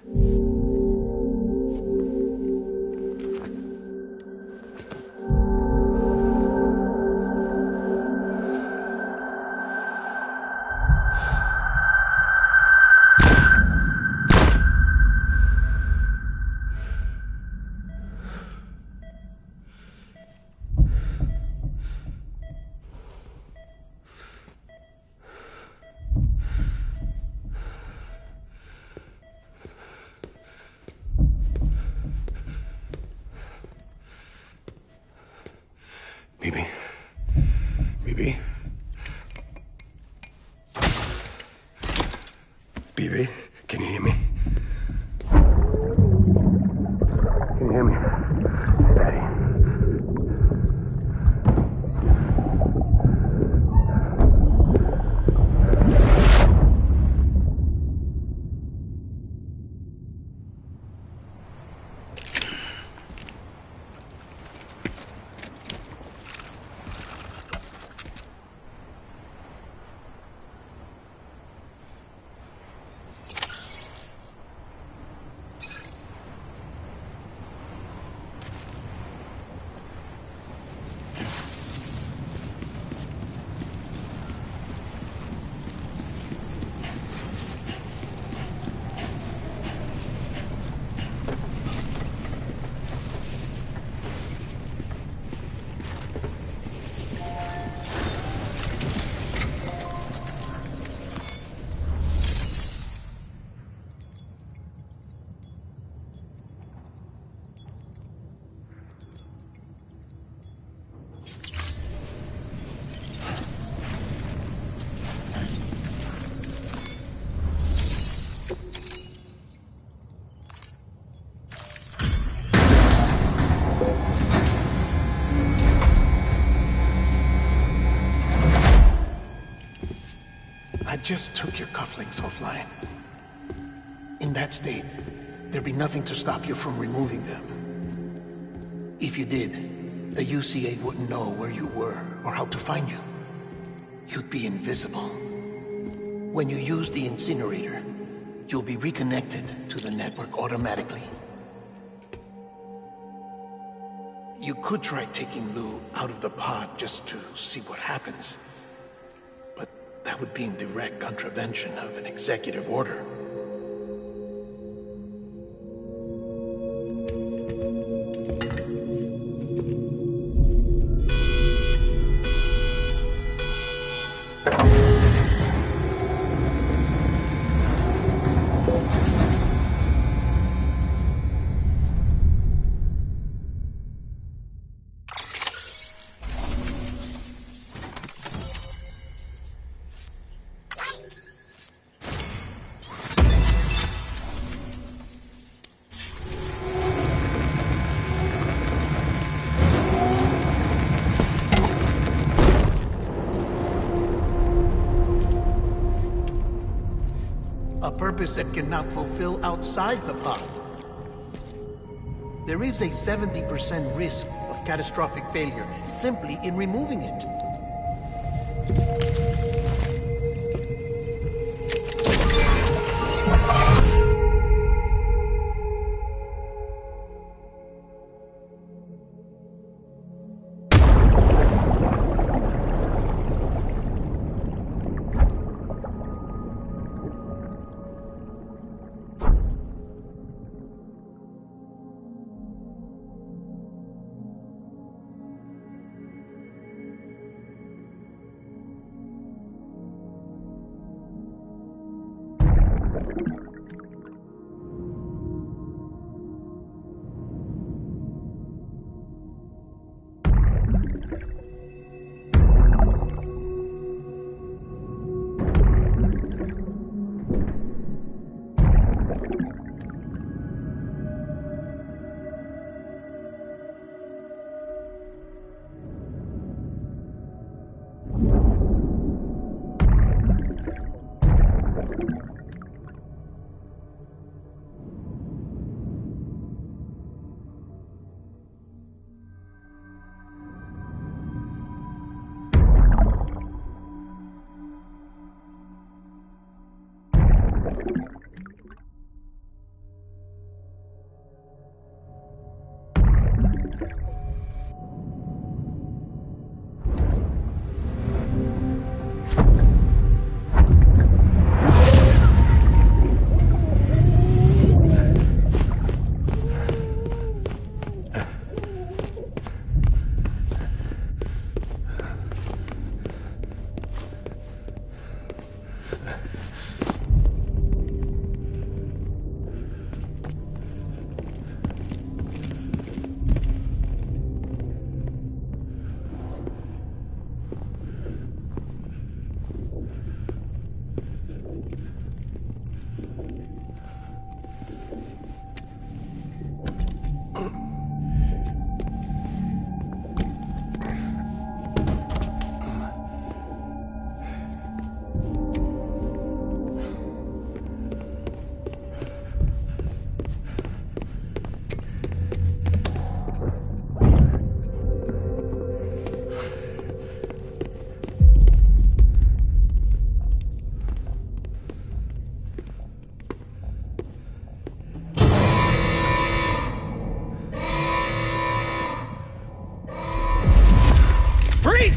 I just took your cufflinks offline. In that state, there'd be nothing to stop you from removing them. If you did, the UCA wouldn't know where you were or how to find you. You'd be invisible. When you use the incinerator, you'll be reconnected to the network automatically. You could try taking Lou out of the pod just to see what happens. But that would be in direct contravention of an executive order. That cannot fulfill outside the pod. There is a 70% risk of catastrophic failure simply in removing it.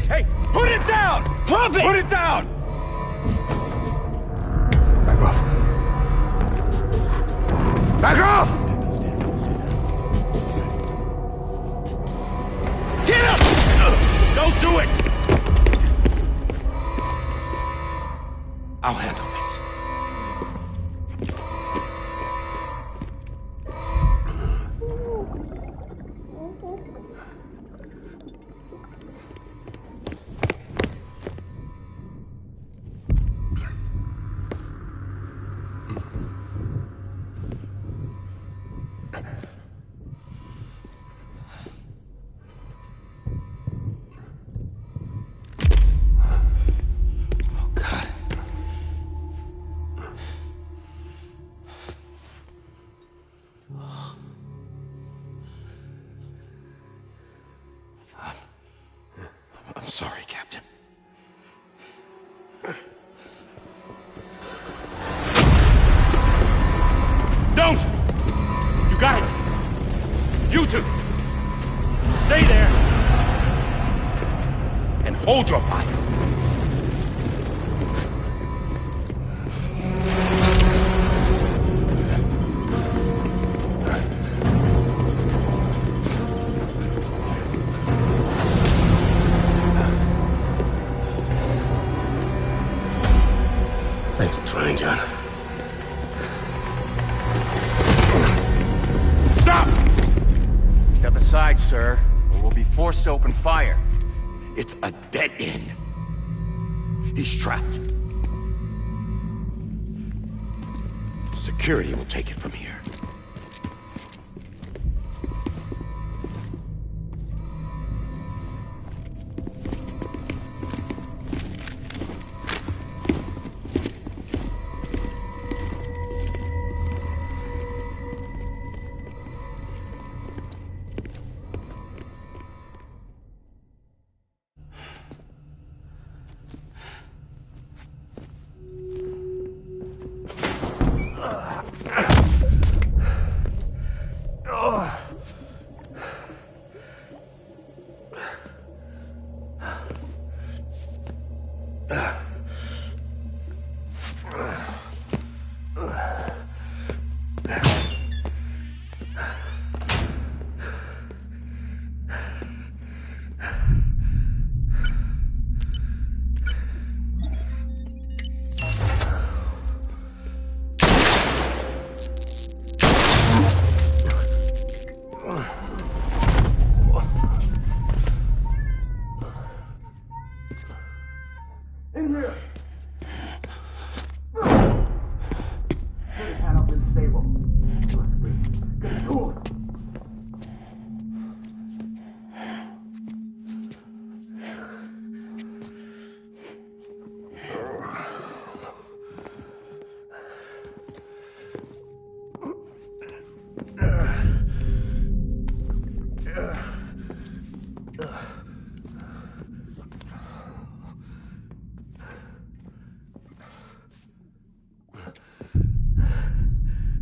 Hey, put it down! Drop it! Put it down! Back off. Back off! Get up! Don't do it! I'll handle this. Don't! You got it! You two! Stay there! And hold your fire! Thanks for trying, John. Stop! Step aside, sir, or we'll be forced to open fire. It's a dead end. He's trapped. Security will take it from here.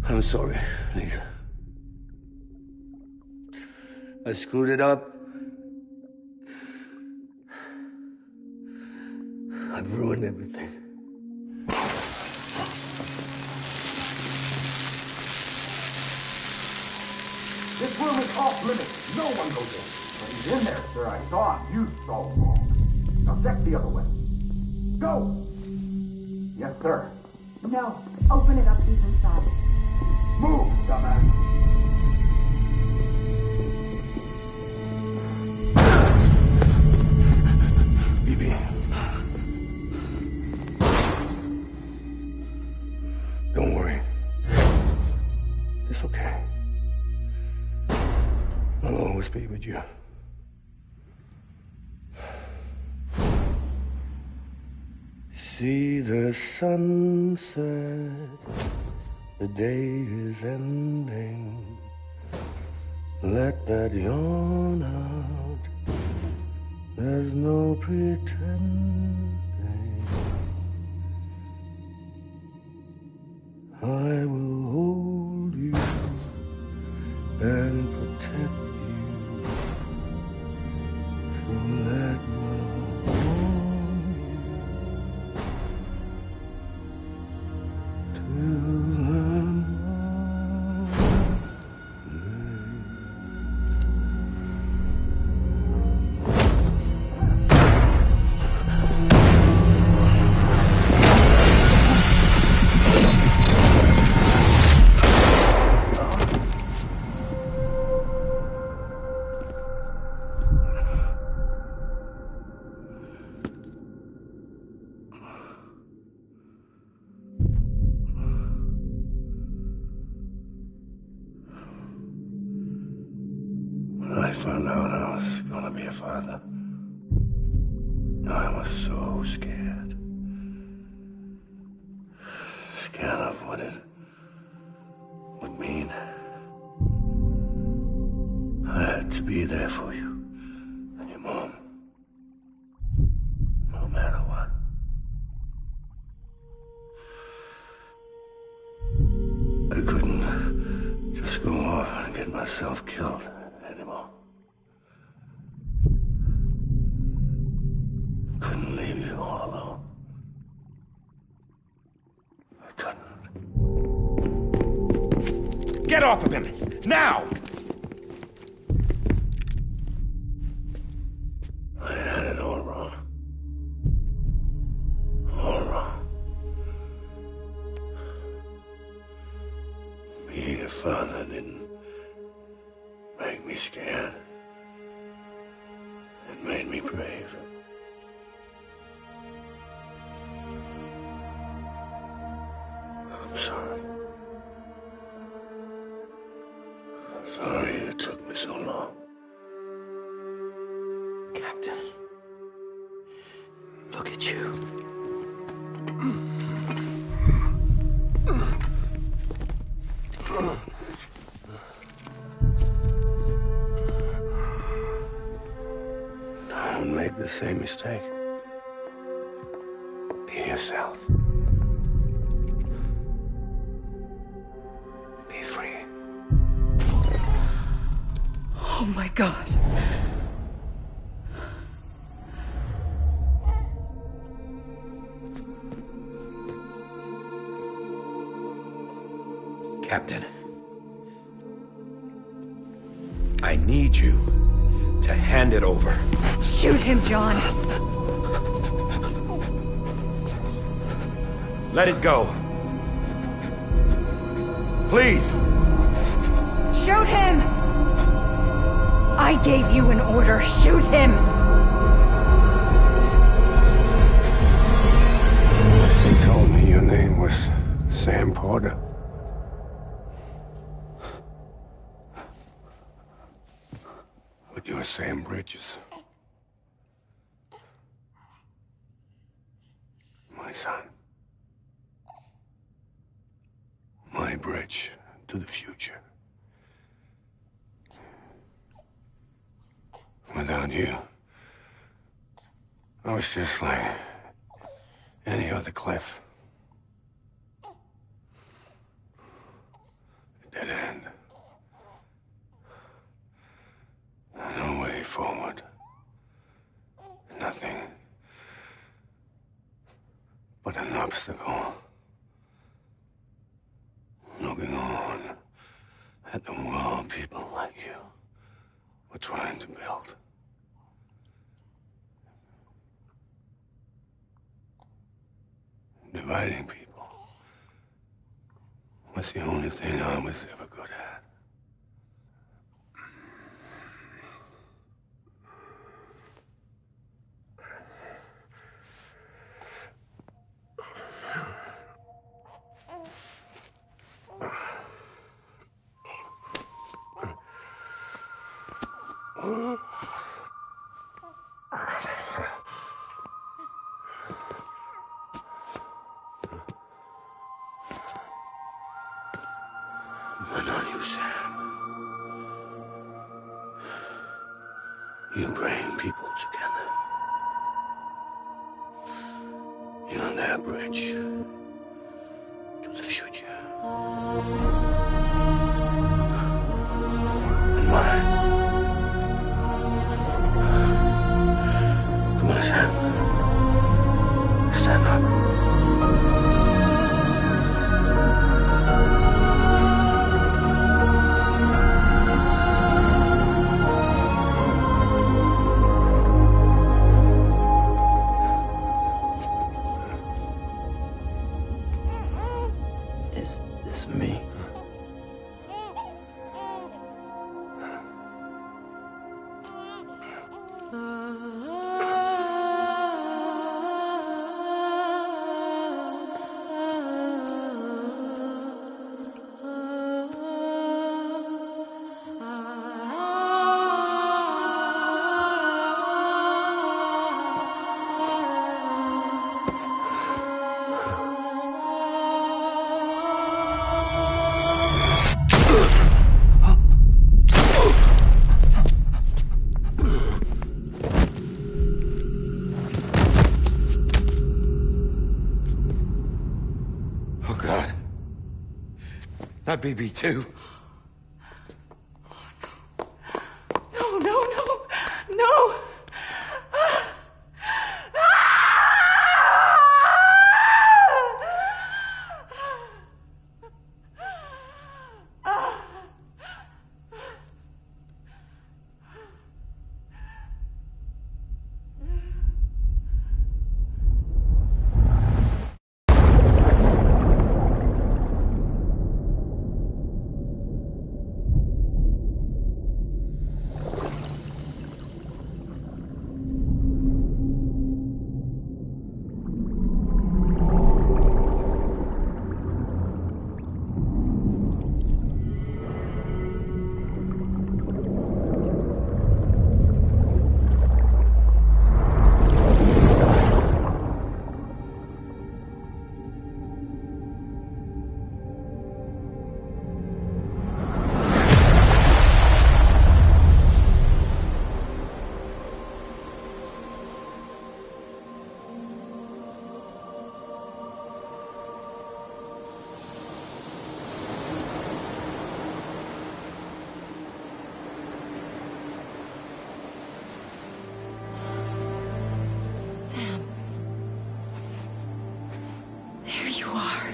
I'm sorry, Lisa. I screwed it up. I've ruined everything. This room is off limits. No one goes in. But he's in there, sir. I saw him. You saw him wrong. Now check the other way. Go! Yes, sir. No. Open it up. He's inside. Move, dumbass. BB. Don't worry. It's okay. I'll always be with you. See the sunset. The day is ending. Let that yawn out. There's no pretending. I will hold you and protect you. So let my warm you till When I found out I was gonna be a father, I was so scared. Scared of what it would mean. I had to be there for you and your mom, no matter what. myself killed anymore. Couldn't leave you all alone. I couldn't. Get off of him! Now! I had it all wrong. All wrong. Being a father didn't make me scared. It made me brave. I'm sorry. I'm sorry it took me so long. Captain, look at you. Don't make the same mistake. Be yourself. Be free. Oh my God. Captain, I need you to hand it over. Shoot him, John. Let it go. Please. Shoot him! I gave you an order. Shoot him! You told me your name was Sam Porter. But you're Sam Bridges. My son. My bridge to the future. Without you, I was just like any other Cliff. A dead end. No way forward. Nothing but an obstacle. Looking on at the world people like you were trying to build. Dividing people was the only thing I was ever good at. But not you, Sam. You bring people together. You're their bridge to the future. And mine. Come on, Sam. Stand up. Is this me? Oh, God. Not BB2. you are.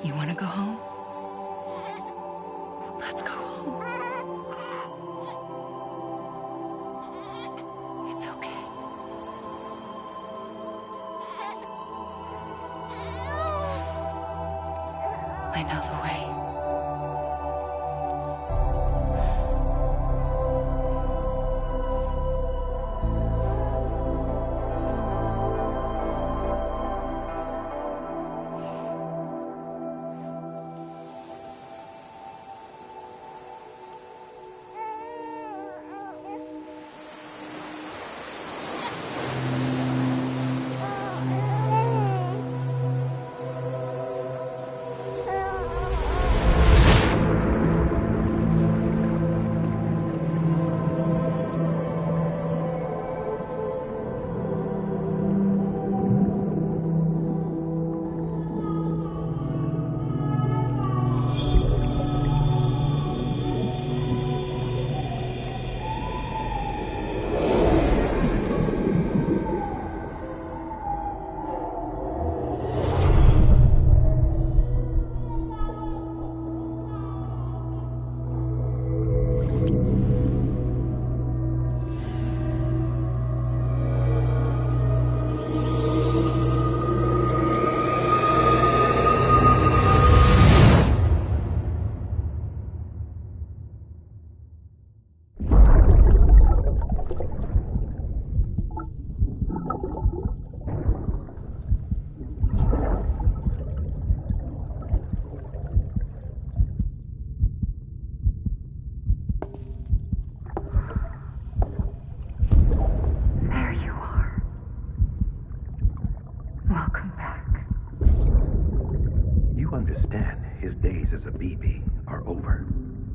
You want to go home? Let's go home. It's okay. I know the way.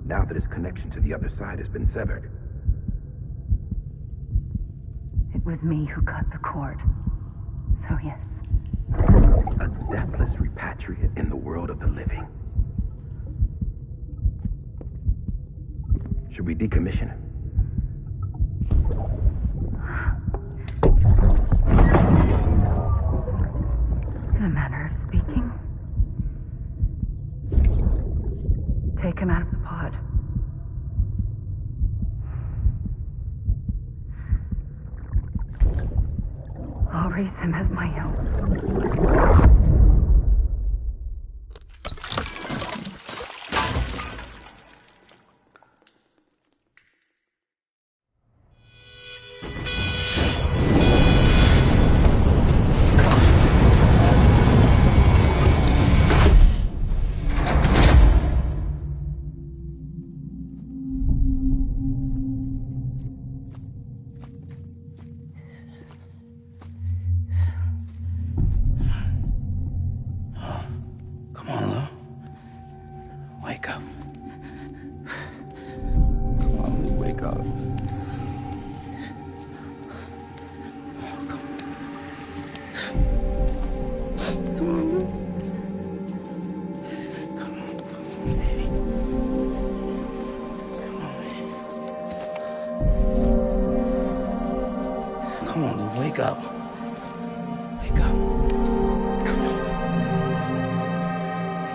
Now that his connection to the other side has been severed. It was me who cut the cord. So yes. A deathless repatriate in the world of the living. Should we decommission him? In a manner of speaking. Take him out of the pod. I'll raise him as my own. Come on, Lou, wake up. Wake up. Come on.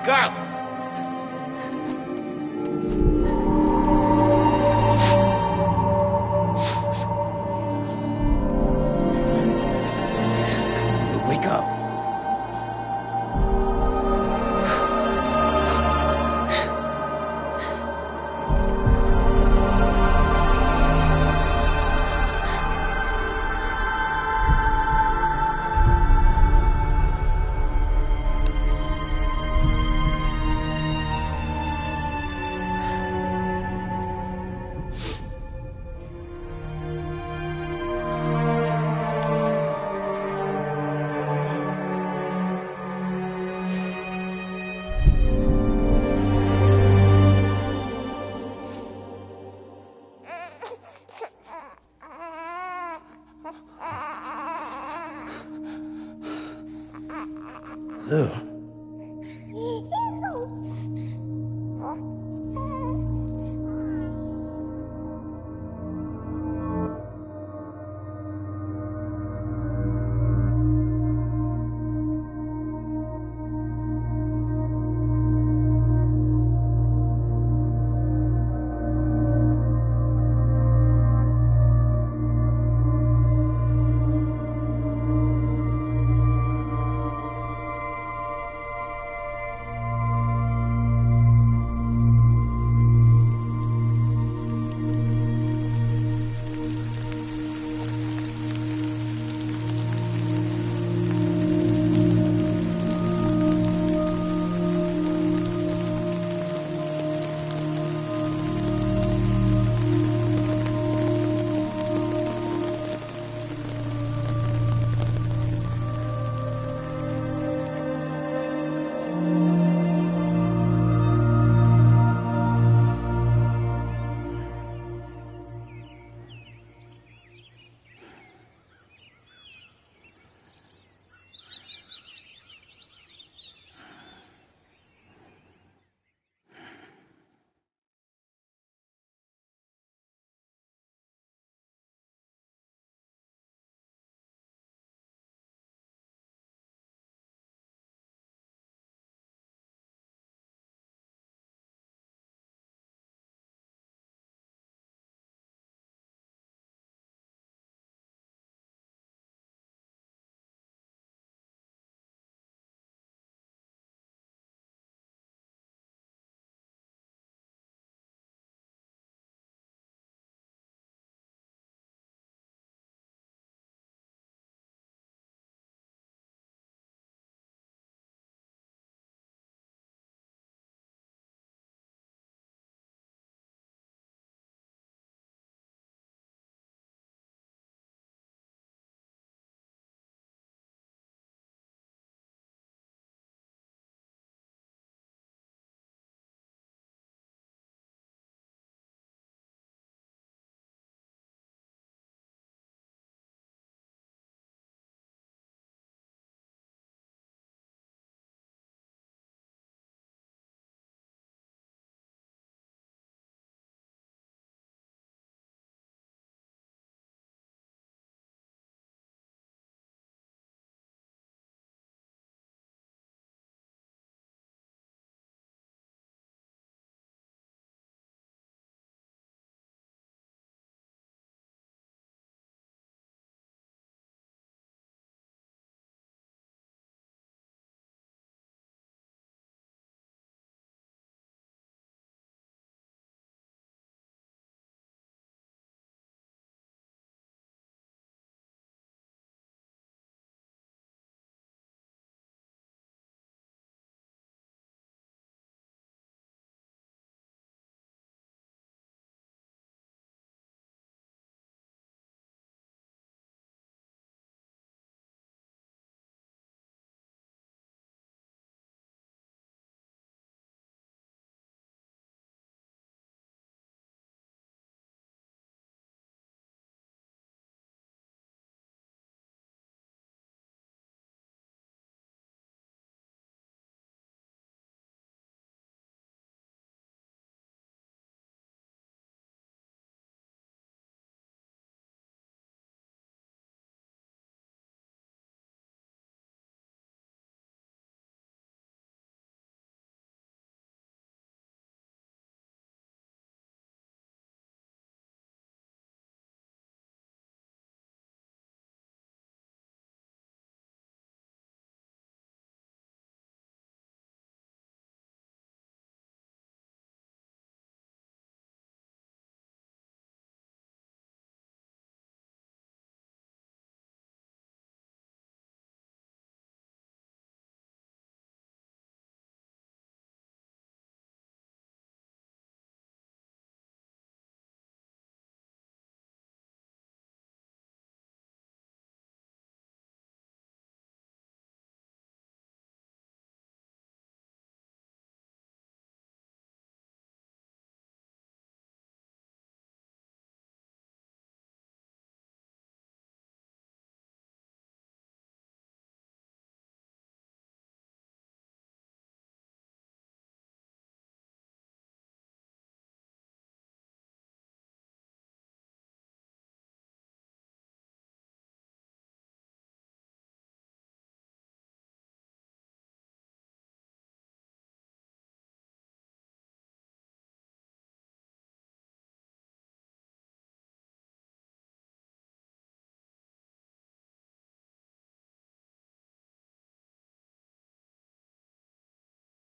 Wake up! Ew.